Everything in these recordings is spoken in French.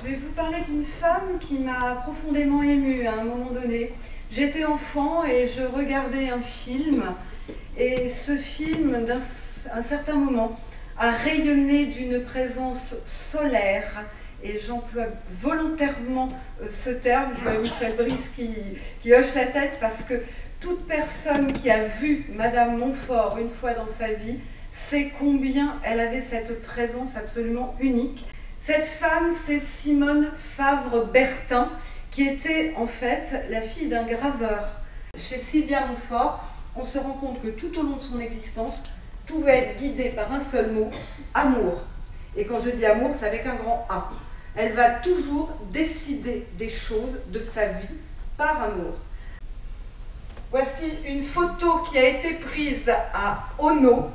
Je vais vous parler d'une femme qui m'a profondément émue à un moment donné. J'étais enfant et je regardais un film, et ce film, d'un certain moment, a rayonné d'une présence solaire, et j'emploie volontairement ce terme. Je vois Michel Brice qui hoche la tête, parce que toute personne qui a vu Madame Montfort une fois dans sa vie sait combien elle avait cette présence absolument unique. Cette femme, c'est Simone Favre-Bertin, qui était en fait la fille d'un graveur. Chez Sylvia Montfort, on se rend compte que tout au long de son existence, tout va être guidé par un seul mot, amour. Et quand je dis amour, c'est avec un grand A. Elle va toujours décider des choses de sa vie par amour. Voici une photo qui a été prise à Ono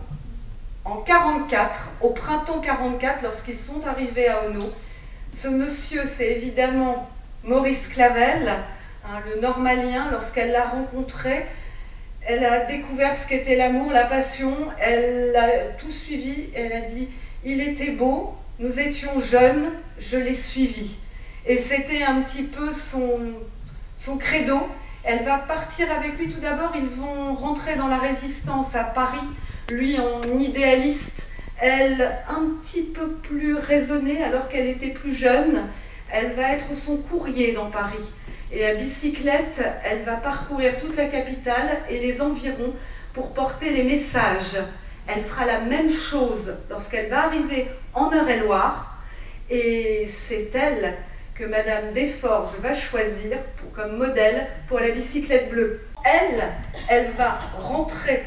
en 1944, au printemps 1944, lorsqu'ils sont arrivés à Ono. Ce monsieur, c'est évidemment Maurice Clavel, le Normalien. Lorsqu'elle l'a rencontré, elle a découvert ce qu'était l'amour, la passion. Elle a tout suivi. Elle a dit « Il était beau, nous étions jeunes, je l'ai suivi ». Et c'était un petit peu son credo. Elle va partir avec lui. Tout d'abord, ils vont rentrer dans la Résistance à Paris. Lui en idéaliste, elle un petit peu plus raisonnée alors qu'elle était plus jeune. Elle va être son courrier dans Paris. Et à bicyclette, elle va parcourir toute la capitale et les environs pour porter les messages. Elle fera la même chose lorsqu'elle va arriver en Eure-et-Loire. Et c'est elle que Madame Desforges va choisir comme modèle pour la bicyclette bleue. Elle va rentrer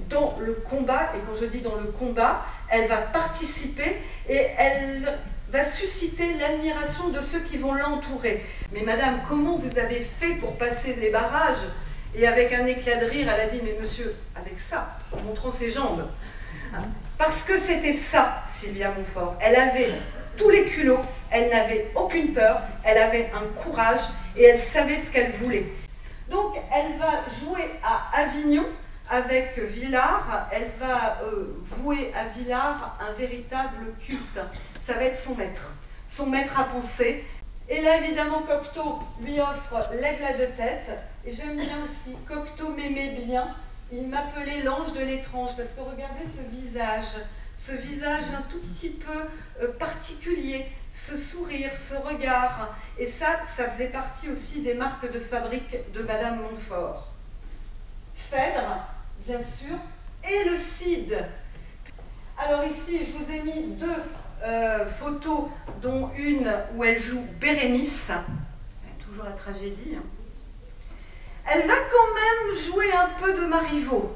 dans le combat, et quand je dis dans le combat, elle va participer et elle va susciter l'admiration de ceux qui vont l'entourer. Mais madame, comment vous avez fait pour passer les barrages? Et avec un éclat de rire, elle a dit, mais monsieur, avec ça, en montrant ses jambes. Parce que c'était ça, Sylvia Montfort. Elle avait tous les culots, elle n'avait aucune peur, elle avait un courage et elle savait ce qu'elle voulait. Donc elle va jouer à Avignon avec Villars. Elle va vouer à Villars un véritable culte. Ça va être son maître à penser. Et là, évidemment, Cocteau lui offre l'aigle à deux têtes. Et j'aime bien aussi, Cocteau m'aimait bien, il m'appelait l'ange de l'étrange, parce que regardez ce visage un tout petit peu particulier, ce sourire, ce regard. Et ça faisait partie aussi des marques de fabrique de Madame Montfort. Phèdre, bien sûr, et le Cid. Alors ici, je vous ai mis deux photos, dont une où elle joue Bérénice, toujours la tragédie. Elle va quand même jouer un peu de Marivaux,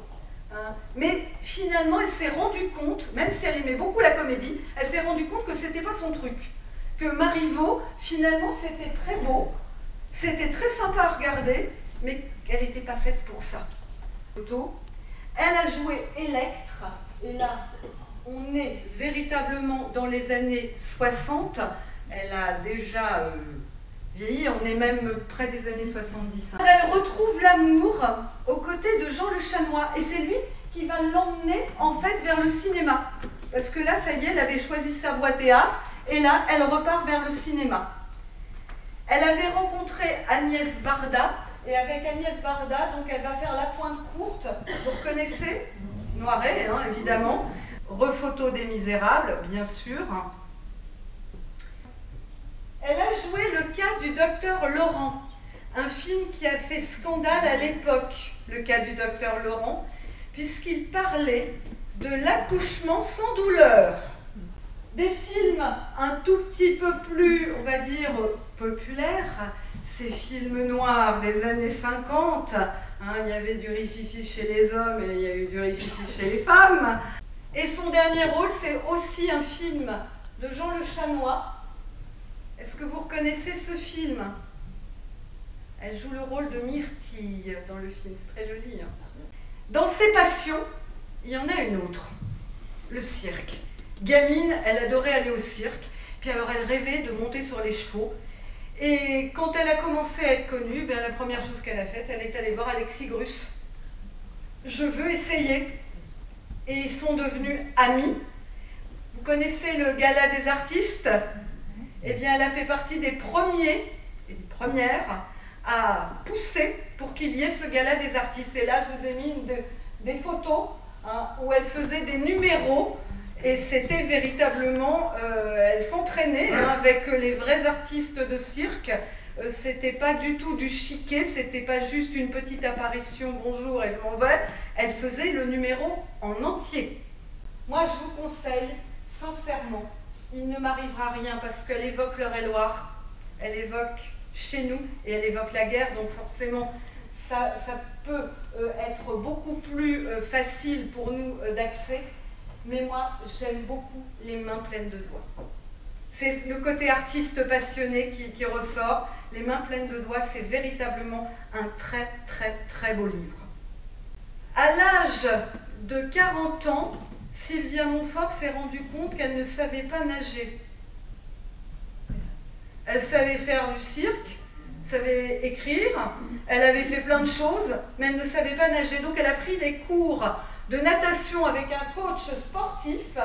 mais finalement elle s'est rendue compte, même si elle aimait beaucoup la comédie, elle s'est rendue compte que c'était pas son truc, que Marivaux finalement c'était très beau, c'était très sympa à regarder, mais qu'elle n'était pas faite pour ça. Elle a joué Électre, et là on est véritablement dans les années 60, elle a déjà vieilli, on est même près des années 70. Elle retrouve l'amour aux côtés de Jean Le Chanois, et c'est lui qui va l'emmener en fait vers le cinéma. Parce que là, ça y est, elle avait choisi sa voie théâtre, et là, elle repart vers le cinéma. Elle avait rencontré Agnès Varda, et avec Agnès Varda, donc elle va faire La Pointe Courte, vous reconnaissez? Noiret, hein, évidemment. Rephoto des Misérables, bien sûr. Elle a joué le cas du docteur Laurent, un film qui a fait scandale à l'époque, le cas du docteur Laurent, puisqu'il parlait de l'accouchement sans douleur. Des films un tout petit peu plus, on va dire, populaires, ces films noirs des années 50, il y avait du rififi chez les hommes et il y a eu du rififi chez les femmes. Et son dernier rôle, c'est aussi un film de Jean Le Chanois. Est-ce que vous reconnaissez ce film? Elle joue le rôle de Myrtille dans le film, c'est très joli. Dans ses passions, il y en a une autre, le cirque. Gamine, elle adorait aller au cirque, puis alors elle rêvait de monter sur les chevaux. Et quand elle a commencé à être connue, la première chose qu'elle a faite, elle est allée voir Alexis Grus. Je veux essayer. Et ils sont devenus amis. Vous connaissez le Gala des artistes? eh bien, elle a fait partie des premiers et des premières à pousser pour qu'il y ait ce gala des artistes. Et là, je vous ai mis des photos où elle faisait des numéros. Et c'était véritablement, elle s'entraînait avec les vrais artistes de cirque. C'était pas du tout du chiquet, c'était pas juste une petite apparition, bonjour, et je m'en vais. Elle faisait le numéro en entier. Moi, je vous conseille, sincèrement, il ne m'arrivera rien parce qu'elle évoque l'Eure-et-Loir, elle évoque chez nous et elle évoque la guerre, donc forcément, ça peut être beaucoup plus facile pour nous d'accès. Mais moi, j'aime beaucoup les mains pleines de doigts. C'est le côté artiste passionné qui ressort. Les mains pleines de doigts, c'est véritablement un très, très, très beau livre. À l'âge de 40 ans, Sylvia Montfort s'est rendue compte qu'elle ne savait pas nager. Elle savait faire du cirque, savait écrire, elle avait fait plein de choses, mais elle ne savait pas nager. Donc elle a pris des cours de natation avec un coach sportif,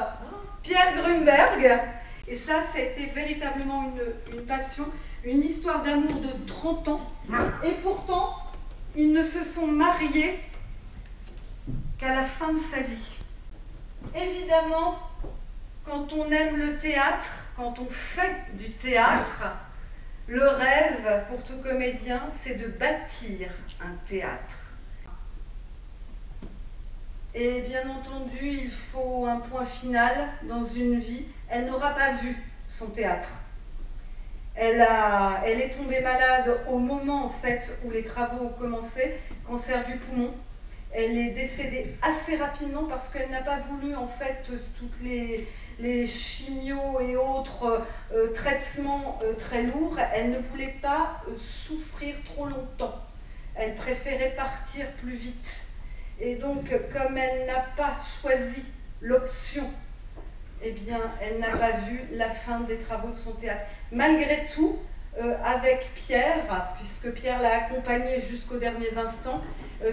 Pierre Grunberg. Et ça a été véritablement une passion, une histoire d'amour de 30 ans. Et pourtant, ils ne se sont mariés qu'à la fin de sa vie. Évidemment, quand on aime le théâtre, quand on fait du théâtre, le rêve pour tout comédien, c'est de bâtir un théâtre. Et bien entendu, il faut un point final dans une vie. Elle n'aura pas vu son théâtre. Elle est tombée malade au moment en fait, où les travaux ont commencé, cancer du poumon. Elle est décédée assez rapidement parce qu'elle n'a pas voulu en fait toutes les chimios et autres traitements très lourds. Elle ne voulait pas souffrir trop longtemps. Elle préférait partir plus vite. Et donc, comme elle n'a pas choisi l'option, eh bien, elle n'a pas vu la fin des travaux de son théâtre. Malgré tout, avec Pierre, puisque Pierre l'a accompagnée jusqu'aux derniers instants,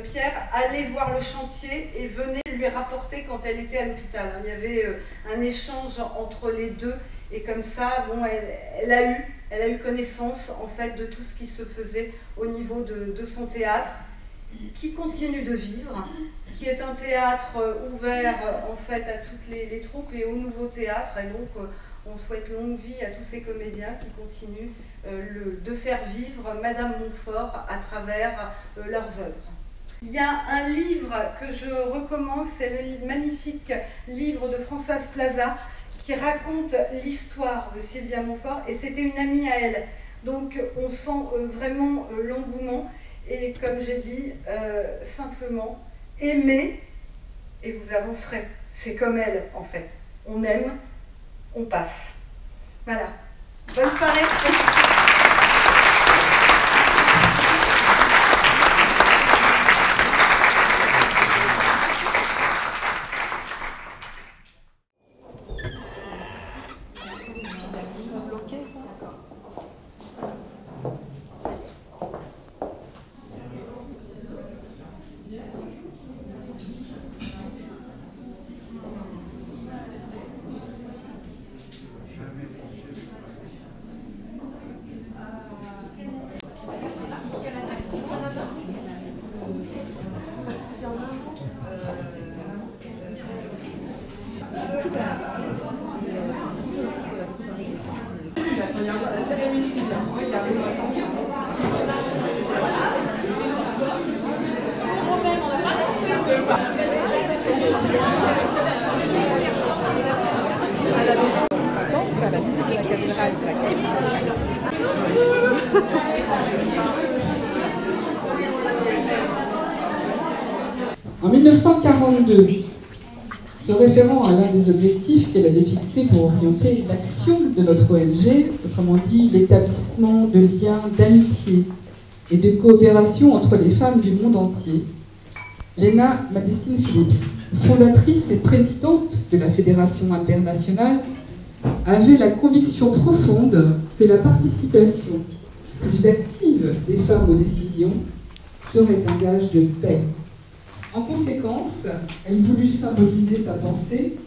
Pierre allait voir le chantier et venait lui rapporter quand elle était à l'hôpital. Il y avait un échange entre les deux et comme ça, bon, elle a eu connaissance en fait de tout ce qui se faisait au niveau de son théâtre, qui continue de vivre, qui est un théâtre ouvert en fait à toutes les troupes et au nouveau théâtre. Et donc on souhaite longue vie à tous ces comédiens qui continuent de faire vivre Madame Montfort à travers leurs œuvres. Il y a un livre que je recommande, c'est le magnifique livre de Françoise Plaza qui raconte l'histoire de Sylvia Montfort, et c'était une amie à elle. Donc on sent vraiment l'engouement. Et comme j'ai dit, simplement, aimez et vous avancerez. C'est comme elle, en fait. On aime, on passe. Voilà. Bonne soirée. En 1942, se référant à l'un des objectifs qu'elle avait fixés pour orienter l'action de notre ONG, autrement dit l'établissement de liens d'amitié et de coopération entre les femmes du monde entier, Léna Madestine Phillips, fondatrice et présidente de la Fédération internationale, avait la conviction profonde que la participation plus active des femmes aux décisions serait un gage de paix. En conséquence, elle voulut symboliser sa pensée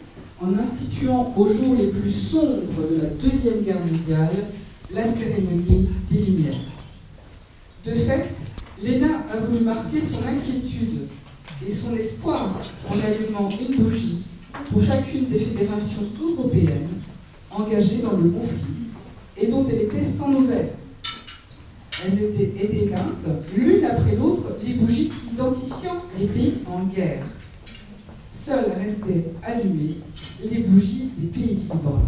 en instituant aux jours les plus sombres de la Deuxième Guerre mondiale la cérémonie des Lumières. De fait, l'ENA a voulu marquer son inquiétude et son espoir en allumant une bougie pour chacune des fédérations européennes engagées dans le conflit et dont elle était sans nouvelles. Elles étaient éteintes, l'une après l'autre, les bougies identifiant les pays en guerre. Seules restaient allumées les bougies des pays libres.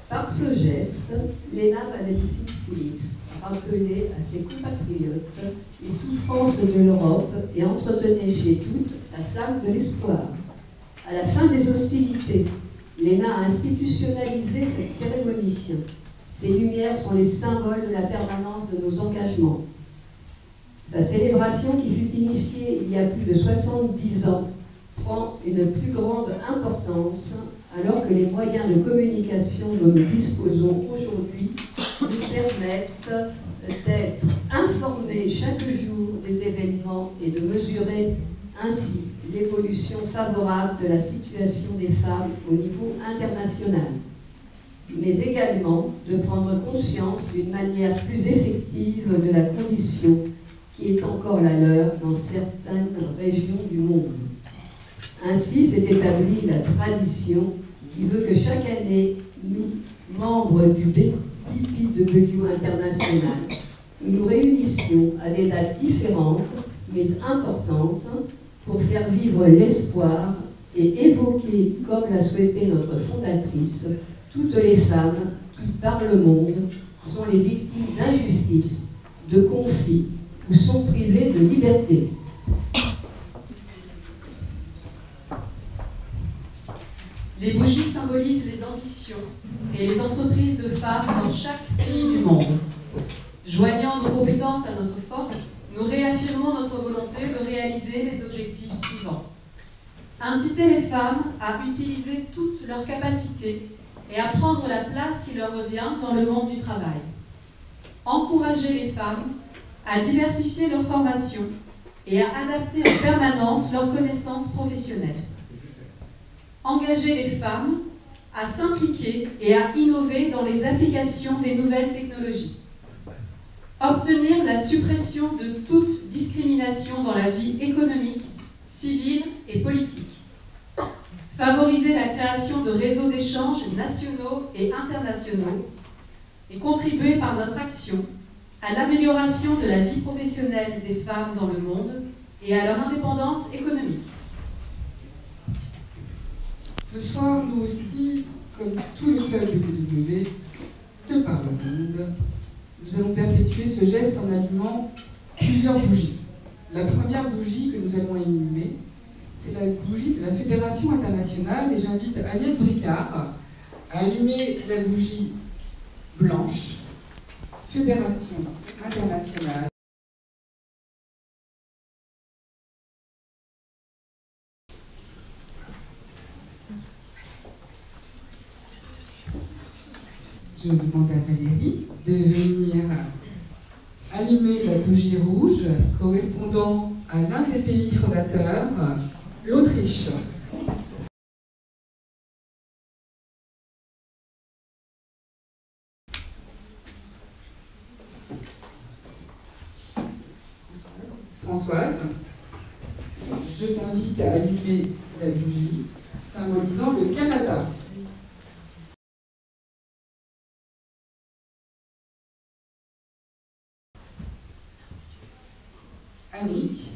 Par ce geste, Lena Vanelisi Phillips rappelait à ses compatriotes les souffrances de l'Europe et entretenait chez toutes la flamme de l'espoir. À la fin des hostilités, Lena a institutionnalisé cette cérémonie. Ces lumières sont les symboles de la permanence de nos engagements. Sa célébration, qui fut initiée il y a plus de 70 ans, prend une plus grande importance alors que les moyens de communication dont nous disposons aujourd'hui nous permettent d'être informés chaque jour des événements et de mesurer ainsi l'évolution favorable de la situation des femmes au niveau international, mais également de prendre conscience d'une manière plus effective de la condition qui est encore la leur dans certaines régions du monde. Ainsi s'est établie la tradition qui veut que chaque année, nous, membres du BPW international, nous nous réunissions à des dates différentes mais importantes pour faire vivre l'espoir et évoquer, comme l'a souhaité notre fondatrice, toutes les femmes qui, par le monde, sont les victimes d'injustice, de conflits ou sont privées de liberté. Les bougies symbolisent les ambitions et les entreprises de femmes dans chaque pays du monde. Joignant nos compétences à notre force, nous réaffirmons notre volonté de réaliser les objectifs suivants. Inciter les femmes à utiliser toutes leurs capacités et à prendre la place qui leur revient dans le monde du travail. Encourager les femmes à diversifier leur formation et à adapter en permanence leurs connaissances professionnelles. Engager les femmes à s'impliquer et à innover dans les applications des nouvelles technologies. Obtenir la suppression de toute discrimination dans la vie économique, civile et politique. Favoriser la création de réseaux d'échanges nationaux et internationaux et contribuer par notre action à l'amélioration de la vie professionnelle des femmes dans le monde et à leur indépendance économique. Ce soir, nous aussi, comme tous les clubs BPW de par le monde, nous allons perpétuer ce geste en allumant plusieurs bougies. La première bougie que nous allons allumer, c'est la bougie de la Fédération internationale, et j'invite Agnès Bricard à allumer la bougie blanche, Fédération internationale. Je demande à Valérie de venir allumer la bougie rouge correspondant à l'un des pays fondateurs, l'Autriche. Françoise, je t'invite à allumer la bougie symbolisant le Canada. Annick,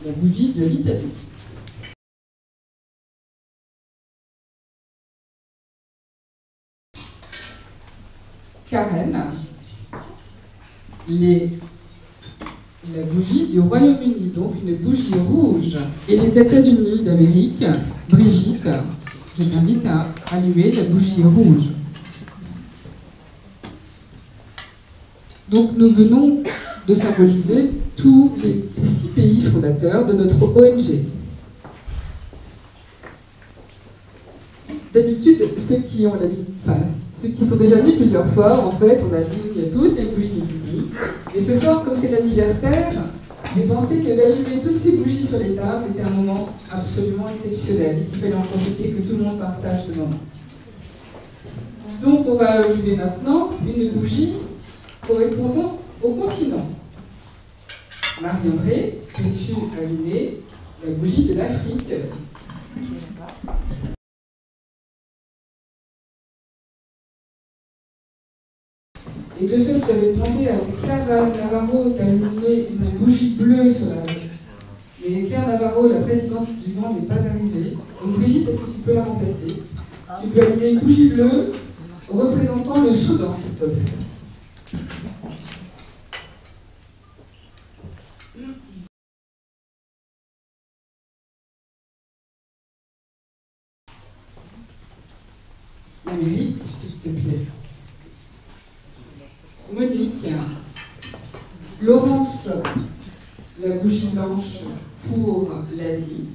la bougie de l'Italie. Karen, la bougie du Royaume-Uni, donc une bougie rouge. Et les États-Unis d'Amérique, Brigitte, je t'invite à allumer la bougie rouge. Donc nous venons de symboliser tous les 6 pays fondateurs de notre ONG. D'habitude, ceux qui ont l'habitude, enfin, ceux qui sont déjà venus plusieurs fois, en fait, on a mis toutes les bougies ici. Et ce soir, comme c'est l'anniversaire, j'ai pensé que d'allumer toutes ces bougies sur les tables était un moment absolument exceptionnel et qu'il fallait en profiter, que tout le monde partage ce moment. Donc on va allumer maintenant une bougie correspondant au continent. Marie-André, peux-tu allumer la bougie de l'Afrique? Et de fait, j'avais demandé à Claire Navarro d'allumer une bougie bleue sur la... Mais Claire Navarro, la présidente du Mans, n'est pas arrivée. Donc Brigitte, est-ce que tu peux la remplacer? Tu peux allumer une bougie bleue représentant le Soudan, s'il te plaît. L'Amérique, s'il te plaît. Monique, Laurence, la bougie blanche pour l'Asie.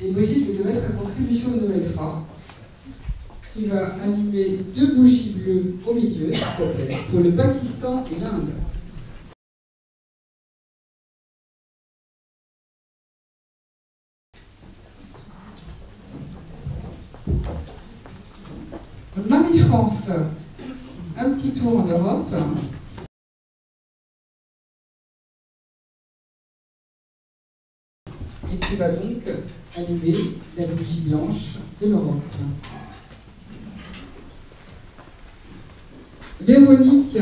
Et Brigitte, je vais te mettre à contribution une nouvelle fois. Tu vas allumer 2 bougies bleues au milieu, s'il te plaît, pour le Pakistan et l'Inde. Marie-France, un petit tour en Europe. Et tu vas donc allumer la bougie blanche de l'Europe. Véronique,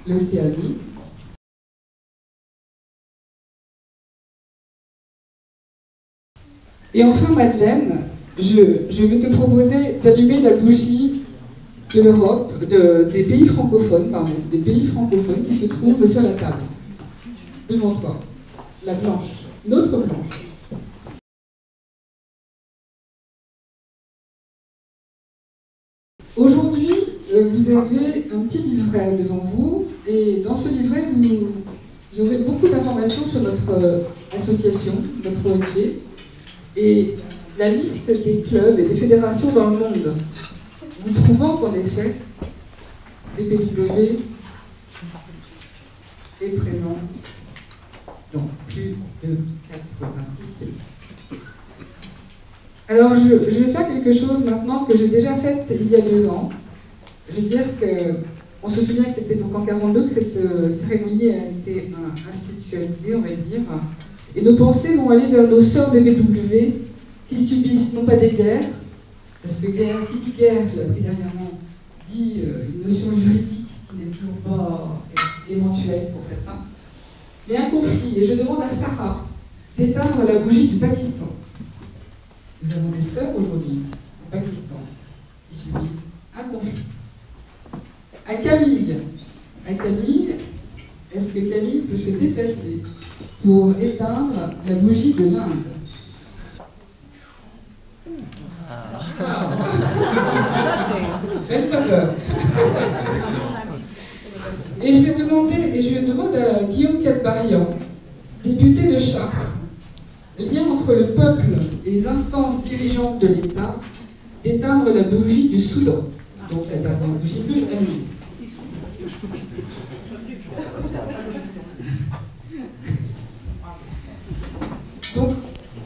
l'Océanie. Et enfin Madeleine, je vais te proposer d'allumer la bougie de l'Europe, des pays francophones, qui se trouvent sur la table. Devant toi, la blanche, notre blanche. Aujourd'hui, vous avez un petit livret devant vous, et dans ce livret, vous aurez beaucoup d'informations sur notre association, notre ONG, et la liste des clubs et des fédérations dans le monde, vous prouvant qu'en effet, DPW est présente dans plus de 90 pays. Alors, je vais faire quelque chose maintenant que j'ai déjà fait il y a 2 ans. Je veux dire qu'on se souvient que c'était donc en 1942 que cette cérémonie a été institutionnalisée, on va dire. Et nos pensées vont aller vers nos sœurs DPW qui subissent non pas des guerres, parce que guerre, qui dit guerre, je l'ai appris dernièrement, dit une notion juridique qui n'est toujours pas éventuelle pour certains, mais un conflit. Et je demande à Sarah d'éteindre la bougie du Pakistan. Nous avons des sœurs aujourd'hui au Pakistan qui subissent un conflit. À Camille, est-ce que Camille peut se déplacer pour éteindre la bougie de l'Inde? Et je demande à Guillaume Casbarian, député de Chartres, lien entre le peuple et les instances dirigeantes de l'État, d'éteindre la bougie du Soudan, donc la dernière bougie bleue allumée. Donc,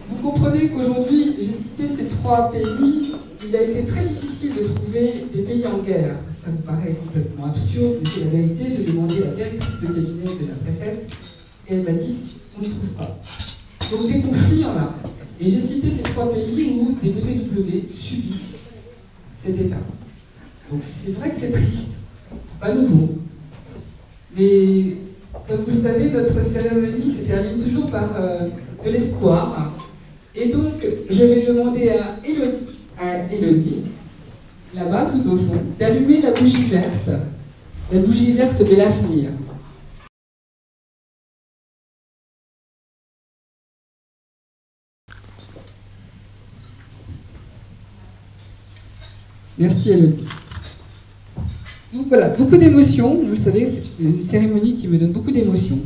vous comprenez qu'aujourd'hui, j'ai cité ces 3 pays, il a été très difficile de trouver des pays en guerre. Ça me paraît complètement absurde, mais c'est la vérité. J'ai demandé à la directrice de cabinet de la préfète, et elle m'a dit on ne trouve pas. Donc des conflits, il y en a. Et j'ai cité ces 3 pays où des BPW subissent cet état. Donc c'est vrai que c'est triste, c'est pas nouveau. Mais comme vous le savez, notre cérémonie se termine toujours par de l'espoir. Et donc, je vais demander à Élodie, là-bas tout au fond, d'allumer la bougie verte de l'avenir. Merci Élodie. Donc voilà, beaucoup d'émotions. Vous le savez, c'est une cérémonie qui me donne beaucoup d'émotions.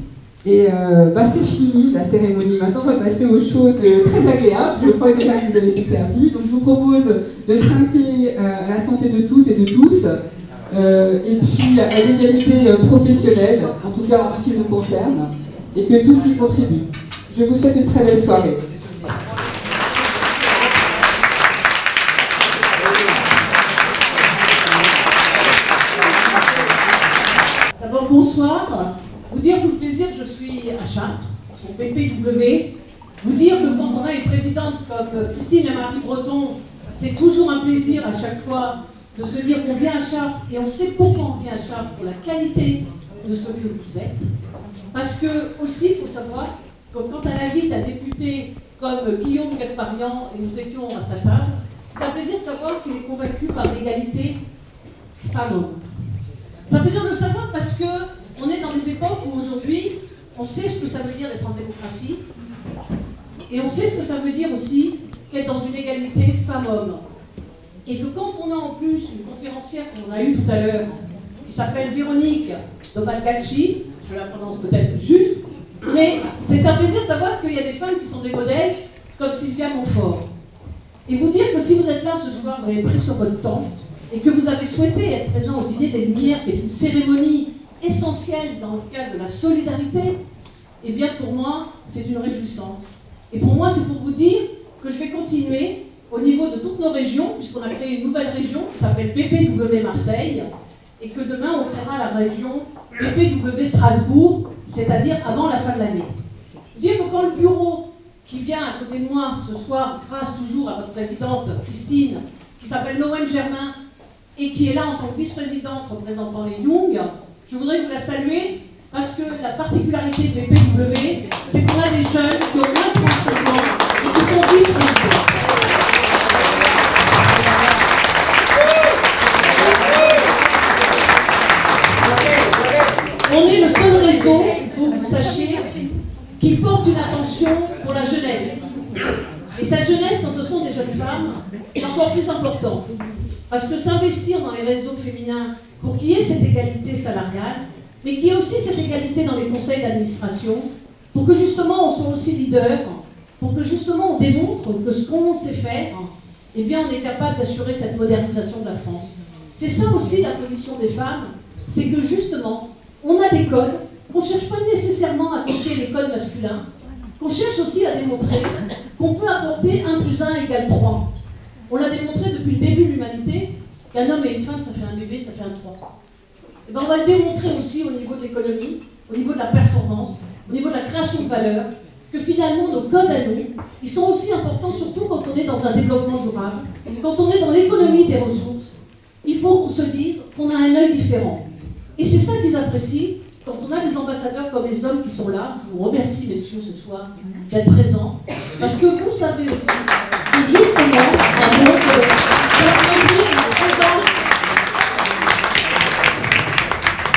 Et c'est fini la cérémonie. Maintenant, on va passer aux choses très agréables. Je crois déjà que vous avez été servis. Donc, je vous propose de trinquer à la santé de toutes et de tous, et puis à l'égalité professionnelle, en tout cas en ce qui nous concerne, et que tous y contribuent. Je vous souhaite une très belle soirée. D'abord, bonsoir. Vous dire tout le plaisir que je suis à Chartres, au PPW. Vous dire que quand on a une présidente comme Christine et Marie Breton, c'est toujours un plaisir à chaque fois de se dire qu'on vient à Chartres, et on sait pourquoi on vient à Chartres, pour la qualité de ce que vous êtes. Parce que, aussi, il faut savoir que quand elle invite un député comme Guillaume Gasparian, et nous étions à sa table, c'est un plaisir de savoir qu'il est convaincu par l'égalité femmes-hommes. C'est un plaisir de savoir parce que on est dans des époques où aujourd'hui, on sait ce que ça veut dire d'être en démocratie, et on sait ce que ça veut dire aussi qu'être dans une égalité femmes-hommes. Et que quand on a en plus une conférencière qu'on a eue tout à l'heure, qui s'appelle Véronique Dobalgacci, je la prononce peut-être juste, mais c'est un plaisir de savoir qu'il y a des femmes qui sont des modèles, comme Sylvia Montfort. Et vous dire que si vous êtes là ce soir, vous avez pris sur votre temps, et que vous avez souhaité être présent au Dîner des Lumières, qui est une cérémonie essentielle dans le cadre de la solidarité, eh bien pour moi, c'est une réjouissance. Et pour moi, c'est pour vous dire que je vais continuer au niveau de toutes nos régions, puisqu'on a créé une nouvelle région qui s'appelle PPW Marseille, et que demain, on créera la région PPW Strasbourg, c'est-à-dire avant la fin de l'année. Dire que quand le bureau qui vient à côté de moi ce soir, grâce toujours à votre présidente Christine, qui s'appelle Noël Germain, et qui est là en tant que vice-présidente représentant les Young, je voudrais vous la saluer parce que la particularité de PPW, c'est qu'on a des jeunes qui ont moins de 35 ans et qui sont vice-présidents. On est le seul réseau, pour que vous sachiez, qui porte une attention pour la jeunesse. Et cette jeunesse, quand ce sont des jeunes femmes, c'est encore plus important. Parce que s'investir dans les réseaux féminins pour qu'il y ait cette égalité salariale, mais qu'il y ait aussi cette égalité dans les conseils d'administration, pour que justement on soit aussi leader, pour que justement on démontre que ce qu'on sait faire, eh bien on est capable d'assurer cette modernisation de la France. C'est ça aussi la position des femmes, c'est que justement, on a des codes, qu'on ne cherche pas nécessairement à copier les codes masculins, qu'on cherche aussi à démontrer qu'on peut apporter 1 + 1 = 3. On l'a démontré depuis le début de l'humanité, qu'un homme et une femme, ça fait un bébé, ça fait un 3. Et bien on va le démontrer aussi au niveau de l'économie, au niveau de la performance, au niveau de la création de valeur, que finalement nos codes à nous, ils sont aussi importants, surtout quand on est dans un développement durable, quand on est dans l'économie des ressources. Il faut qu'on se dise qu'on a un œil différent. Et c'est ça qu'ils apprécient quand on a des ambassadeurs comme les hommes qui sont là. Je vous remercie, messieurs, ce soir, d'être présents, parce que vous savez aussi que justement,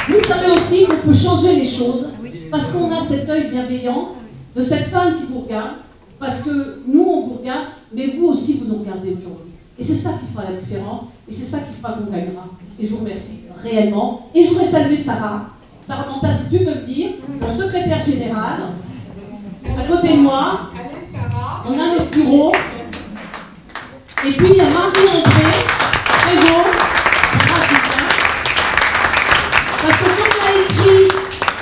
vous savez aussi qu'on peut changer les choses, parce qu'on a cet œil bienveillant de cette femme qui vous regarde, parce que nous, on vous regarde, mais vous aussi, vous nous regardez aujourd'hui. Et c'est ça qui fera la différence, et c'est ça qui fera qu'on gagnera. Et je vous remercie réellement. Et je voudrais saluer Sarah. Sarah Manta, si tu peux me dire, notre secrétaire générale, à côté de moi, on a notre bureau, et puis il y a Marie-André, Prévost, parce que comme l'a écrit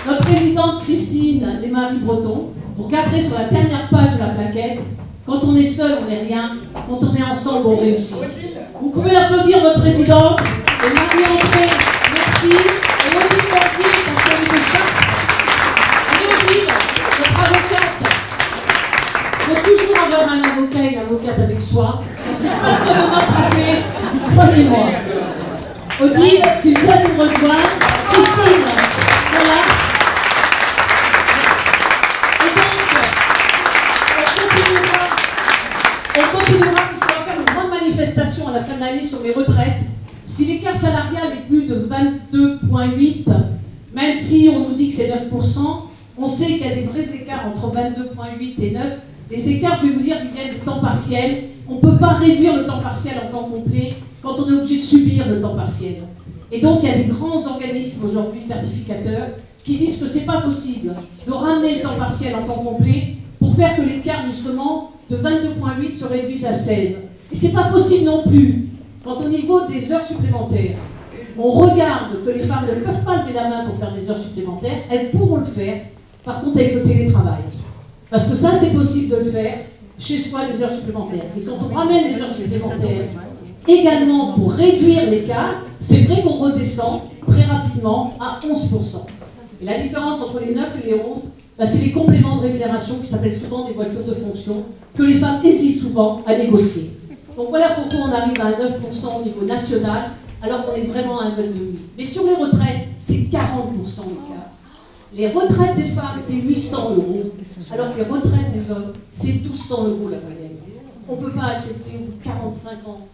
notre présidente Christine Les Marie Breton, vous regarderez sur la dernière page de la plaquette, quand on est seul, on n'est rien, quand on est ensemble, on réussit. Vous pouvez applaudir votre présidente, et Marie-André, merci, et Odile Mortier, conseiller de Chartres, et Odile, notre avocate. Il faut toujours avoir un avocat et une avocate avec soi, et c'est pas le moment de se fait, croyez-moi. Odile, tu viens nous rejoindre, Christine, voilà. On continuera puisqu'on va faire une grande manifestation à la fin de l'année sur les retraites. Si l'écart salarial est plus de 22,8, même si on nous dit que c'est 9%, on sait qu'il y a des vrais écarts entre 22,8 et 9. Les écarts, je vais vous dire, ils viennent du temps partiel. On ne peut pas réduire le temps partiel en temps complet quand on est obligé de subir le temps partiel. Et donc, il y a des grands organismes aujourd'hui certificateurs qui disent que c'est pas possible de ramener le temps partiel en temps complet pour faire que l'écart justement de 22,8 se réduise à 16. Et c'est pas possible non plus quand au niveau des heures supplémentaires, on regarde que les femmes ne peuvent pas lever la main pour faire des heures supplémentaires, elles pourront le faire, par contre avec le télétravail. Parce que ça, c'est possible de le faire chez soi, les heures supplémentaires. Et quand on ramène les heures supplémentaires, également pour réduire l'écart, c'est vrai qu'on redescend très rapidement à 11%. Et la différence entre les 9 et les 11, c'est les compléments de rémunération qui s'appellent souvent des voitures de fonction, que les femmes hésitent souvent à négocier. Donc voilà pourquoi on arrive à 9% au niveau national, alors qu'on est vraiment à 1,2. Mais sur les retraites, c'est 40% d'écart. Les retraites des femmes, c'est 800 €, alors que les retraites des hommes, c'est 1200 € la moyenne. On ne peut pas accepter au bout de 45 ans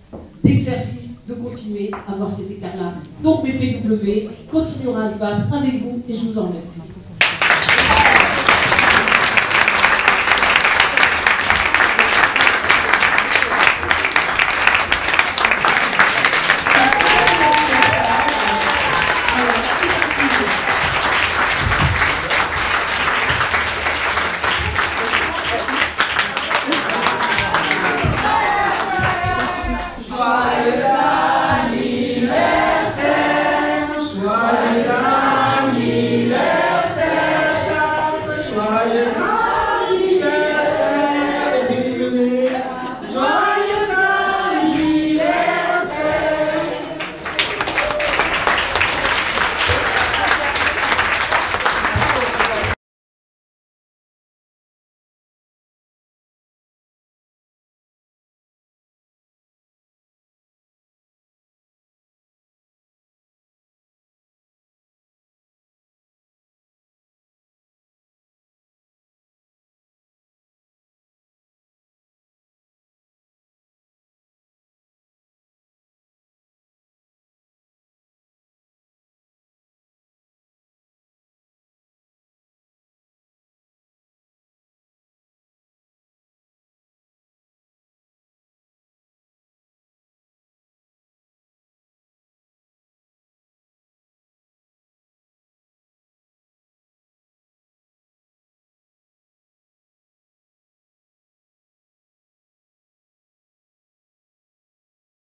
d'exercice de continuer à avoir ces écarts-là. Donc BPW continuera à se battre avec vous et je vous en remercie.